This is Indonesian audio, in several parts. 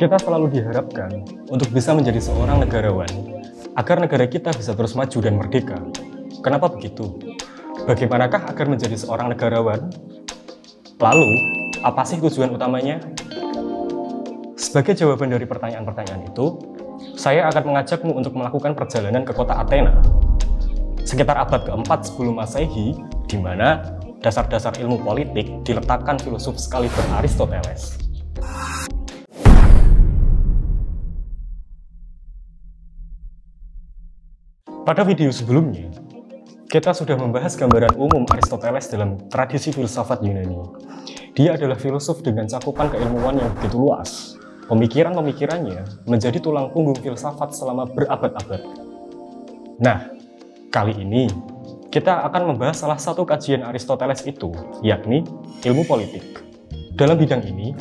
Kita selalu diharapkan untuk bisa menjadi seorang negarawan, agar negara kita bisa terus maju dan merdeka. Kenapa begitu? Bagaimanakah agar menjadi seorang negarawan? Lalu, apa sih tujuan utamanya? Sebagai jawaban dari pertanyaan-pertanyaan itu, saya akan mengajakmu untuk melakukan perjalanan ke kota Athena, sekitar abad keempat sebelum Masehi, di mana dasar-dasar ilmu politik diletakkan filosof sekaliber Aristoteles. Pada video sebelumnya, kita sudah membahas gambaran umum Aristoteles dalam tradisi filsafat Yunani. Dia adalah filosof dengan cakupan keilmuan yang begitu luas. Pemikiran-pemikirannya menjadi tulang punggung filsafat selama berabad-abad. Nah, kali ini kita akan membahas salah satu kajian Aristoteles itu, yakni ilmu politik. Dalam bidang ini,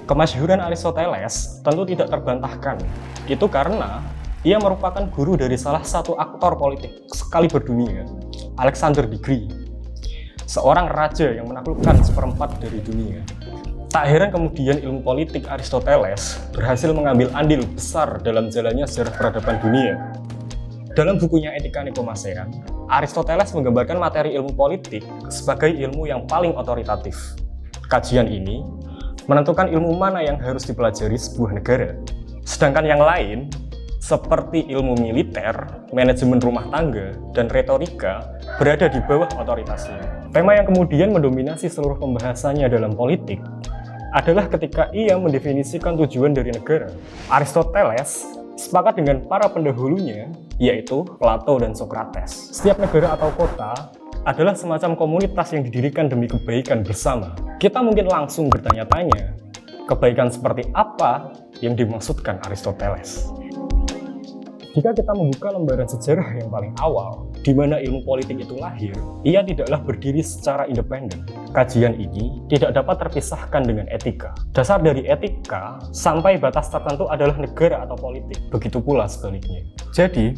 kemasyhuran Aristoteles tentu tidak terbantahkan. Itu karena ia merupakan guru dari salah satu aktor politik sekali berdunia, Alexander the Great, seorang raja yang menaklukkan seperempat dari dunia. Tak heran kemudian ilmu politik Aristoteles berhasil mengambil andil besar dalam jalannya sejarah peradaban dunia. Dalam bukunya Etika Nikomachean, Aristoteles menggambarkan materi ilmu politik sebagai ilmu yang paling otoritatif. Kajian ini menentukan ilmu mana yang harus dipelajari sebuah negara, sedangkan yang lain seperti ilmu militer, manajemen rumah tangga, dan retorika berada di bawah otoritasnya. Tema yang kemudian mendominasi seluruh pembahasannya dalam politik adalah ketika ia mendefinisikan tujuan dari negara. Aristoteles sepakat dengan para pendahulunya, yaitu Plato dan Socrates. Setiap negara atau kota adalah semacam komunitas yang didirikan demi kebaikan bersama. Kita mungkin langsung bertanya-tanya, kebaikan seperti apa yang dimaksudkan Aristoteles? Jika kita membuka lembaran sejarah yang paling awal, di mana ilmu politik itu lahir, ia tidaklah berdiri secara independen. Kajian ini tidak dapat terpisahkan dengan etika. Dasar dari etika sampai batas tertentu adalah negara atau politik. Begitu pula sebaliknya. Jadi,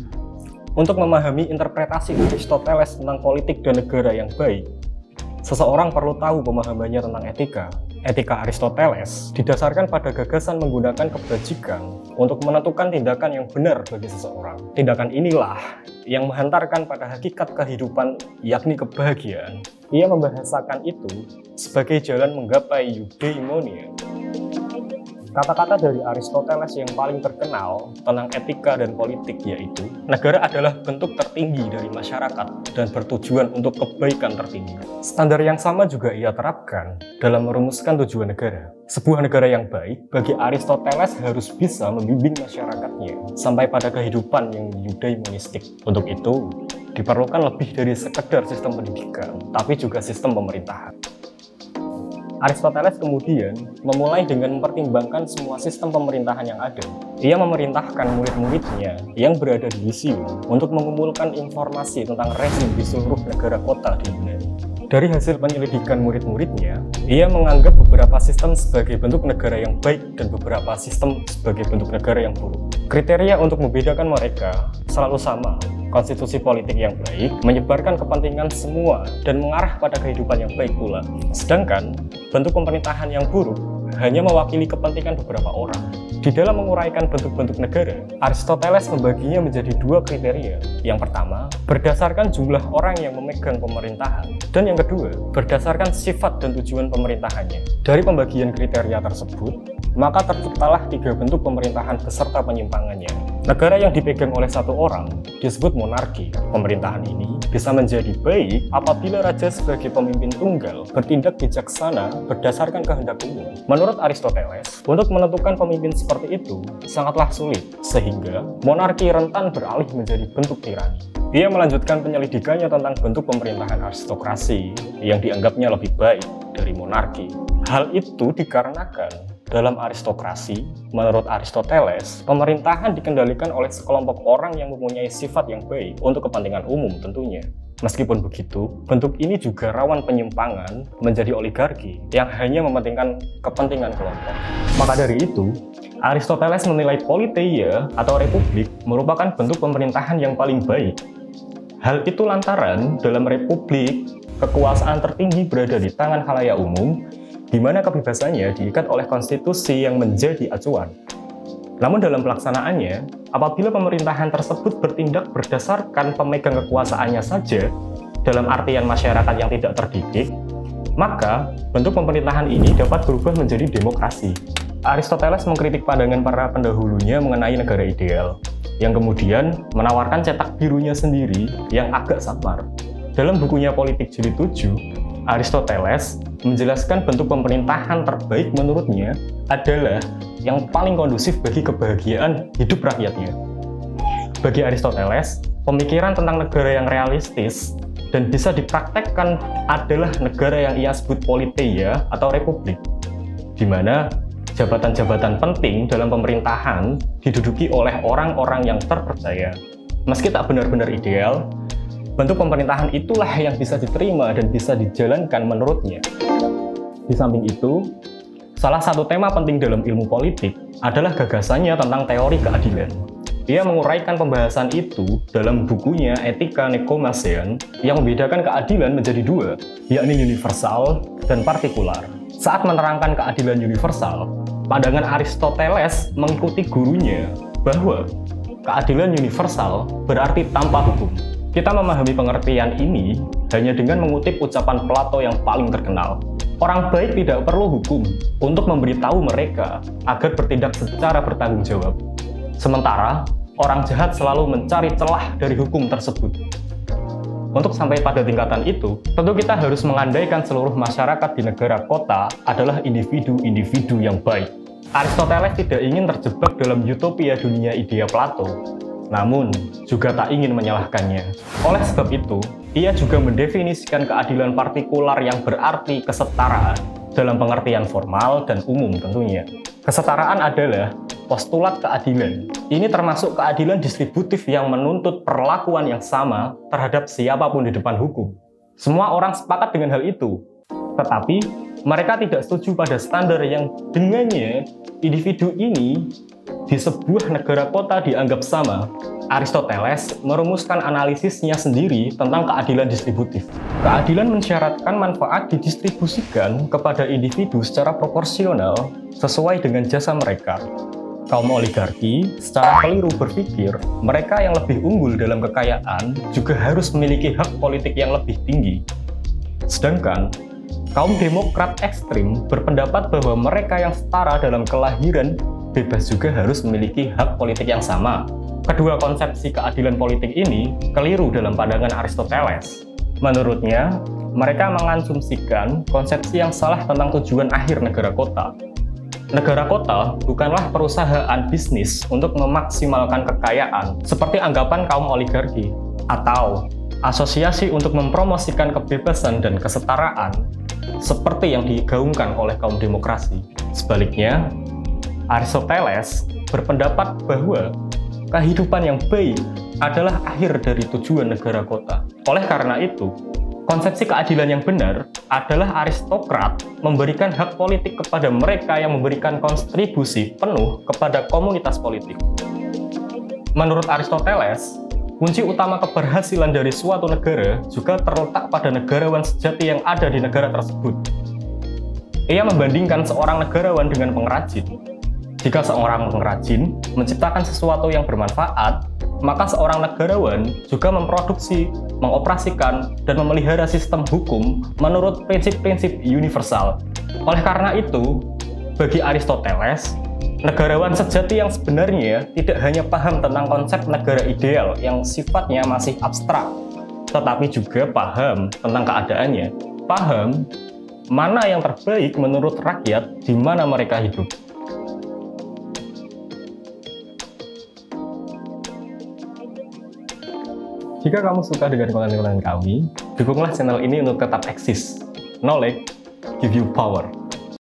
untuk memahami interpretasi Aristoteles tentang politik dan negara yang baik, seseorang perlu tahu pemahamannya tentang etika. Etika Aristoteles didasarkan pada gagasan menggunakan kebajikan untuk menentukan tindakan yang benar bagi seseorang. Tindakan inilah yang menghantarkan pada hakikat kehidupan, yakni kebahagiaan. Ia membahasakan itu sebagai jalan menggapai eudaimonia. Kata-kata dari Aristoteles yang paling terkenal tentang etika dan politik yaitu, negara adalah bentuk tertinggi dari masyarakat dan bertujuan untuk kebaikan tertinggi. Standar yang sama juga ia terapkan dalam merumuskan tujuan negara. Sebuah negara yang baik bagi Aristoteles harus bisa membimbing masyarakatnya sampai pada kehidupan yang eudaimonistik. Untuk itu, diperlukan lebih dari sekedar sistem pendidikan, tapi juga sistem pemerintahan. Aristoteles kemudian memulai dengan mempertimbangkan semua sistem pemerintahan yang ada. Ia memerintahkan murid-muridnya yang berada di Lyceum untuk mengumpulkan informasi tentang rezim di seluruh negara kota di Yunani. Dari hasil penyelidikan murid-muridnya, ia menganggap beberapa sistem sebagai bentuk negara yang baik dan beberapa sistem sebagai bentuk negara yang buruk. Kriteria untuk membedakan mereka selalu sama. Konstitusi politik yang baik menyebarkan kepentingan semua dan mengarah pada kehidupan yang baik pula. Sedangkan bentuk pemerintahan yang buruk hanya mewakili kepentingan beberapa orang. Di dalam menguraikan bentuk-bentuk negara, Aristoteles membaginya menjadi dua kriteria. Yang pertama, berdasarkan jumlah orang yang memegang pemerintahan. Dan yang kedua, berdasarkan sifat dan tujuan pemerintahannya. Dari pembagian kriteria tersebut, maka terciptalah tiga bentuk pemerintahan beserta penyimpangannya. Negara yang dipegang oleh satu orang disebut monarki. Pemerintahan ini bisa menjadi baik apabila raja sebagai pemimpin tunggal bertindak bijaksana berdasarkan kehendak umum. Menurut Aristoteles, untuk menentukan pemimpin seperti itu sangatlah sulit, sehingga monarki rentan beralih menjadi bentuk tirani. Ia melanjutkan penyelidikannya tentang bentuk pemerintahan aristokrasi yang dianggapnya lebih baik dari monarki. Hal itu dikarenakan dalam aristokrasi, menurut Aristoteles, pemerintahan dikendalikan oleh sekelompok orang yang mempunyai sifat yang baik untuk kepentingan umum tentunya. Meskipun begitu, bentuk ini juga rawan penyimpangan menjadi oligarki yang hanya mementingkan kepentingan kelompok. Maka dari itu, Aristoteles menilai politeia atau republik merupakan bentuk pemerintahan yang paling baik. Hal itu lantaran dalam republik, kekuasaan tertinggi berada di tangan khalayak umum, di mana kebebasannya diikat oleh konstitusi yang menjadi acuan. Namun dalam pelaksanaannya, apabila pemerintahan tersebut bertindak berdasarkan pemegang kekuasaannya saja, dalam artian masyarakat yang tidak terdidik, maka bentuk pemerintahan ini dapat berubah menjadi demokrasi. Aristoteles mengkritik pandangan para pendahulunya mengenai negara ideal, yang kemudian menawarkan cetak birunya sendiri yang agak samar. Dalam bukunya Politik Jilid 7, Aristoteles menjelaskan bentuk pemerintahan terbaik menurutnya adalah yang paling kondusif bagi kebahagiaan hidup rakyatnya. Bagi Aristoteles, pemikiran tentang negara yang realistis dan bisa dipraktekkan adalah negara yang ia sebut politeia atau republik, di mana jabatan-jabatan penting dalam pemerintahan diduduki oleh orang-orang yang terpercaya. Meski tak benar-benar ideal, bentuk pemerintahan itulah yang bisa diterima dan bisa dijalankan menurutnya. Di samping itu, salah satu tema penting dalam ilmu politik adalah gagasannya tentang teori keadilan. Ia menguraikan pembahasan itu dalam bukunya Etika Nikomachean yang membedakan keadilan menjadi dua, yakni universal dan partikular. Saat menerangkan keadilan universal, pandangan Aristoteles mengikuti gurunya bahwa keadilan universal berarti tanpa hukum. Kita memahami pengertian ini hanya dengan mengutip ucapan Plato yang paling terkenal. Orang baik tidak perlu hukum untuk memberitahu mereka agar bertindak secara bertanggung jawab. Sementara, orang jahat selalu mencari celah dari hukum tersebut. Untuk sampai pada tingkatan itu, tentu kita harus mengandaikan seluruh masyarakat di negara kota adalah individu-individu yang baik. Aristoteles tidak ingin terjebak dalam utopia dunia idea Plato, namun juga tak ingin menyalahkannya. Oleh sebab itu, ia juga mendefinisikan keadilan partikular yang berarti kesetaraan dalam pengertian formal dan umum tentunya. Kesetaraan adalah postulat keadilan. Ini termasuk keadilan distributif yang menuntut perlakuan yang sama terhadap siapapun di depan hukum. Semua orang sepakat dengan hal itu, tetapi mereka tidak setuju pada standar yang dengannya individu ini di sebuah negara kota dianggap sama. Aristoteles merumuskan analisisnya sendiri tentang keadilan distributif. Keadilan mensyaratkan manfaat didistribusikan kepada individu secara proporsional sesuai dengan jasa mereka. Kaum oligarki secara keliru berpikir mereka yang lebih unggul dalam kekayaan juga harus memiliki hak politik yang lebih tinggi. Sedangkan kaum demokrat ekstrim berpendapat bahwa mereka yang setara dalam kelahiran bebas juga harus memiliki hak politik yang sama. Kedua konsepsi keadilan politik ini keliru dalam pandangan Aristoteles. Menurutnya, mereka mengasumsikan konsepsi yang salah tentang tujuan akhir negara kota. Negara kota bukanlah perusahaan bisnis untuk memaksimalkan kekayaan, seperti anggapan kaum oligarki, atau asosiasi untuk mempromosikan kebebasan dan kesetaraan, seperti yang digaungkan oleh kaum demokrasi. Sebaliknya, Aristoteles berpendapat bahwa kehidupan yang baik adalah akhir dari tujuan negara kota. Oleh karena itu, konsepsi keadilan yang benar adalah aristokrat memberikan hak politik kepada mereka yang memberikan kontribusi penuh kepada komunitas politik. Menurut Aristoteles, kunci utama keberhasilan dari suatu negara juga terletak pada negarawan sejati yang ada di negara tersebut. Ia membandingkan seorang negarawan dengan pengrajin. Jika seorang pengrajin menciptakan sesuatu yang bermanfaat, maka seorang negarawan juga memproduksi, mengoperasikan, dan memelihara sistem hukum menurut prinsip-prinsip universal. Oleh karena itu, bagi Aristoteles, negarawan sejati yang sebenarnya tidak hanya paham tentang konsep negara ideal yang sifatnya masih abstrak, tetapi juga paham tentang keadaannya, paham mana yang terbaik menurut rakyat di mana mereka hidup. Jika kamu suka dengan konten-konten kami, dukunglah channel ini untuk tetap eksis. Knowledge give you power.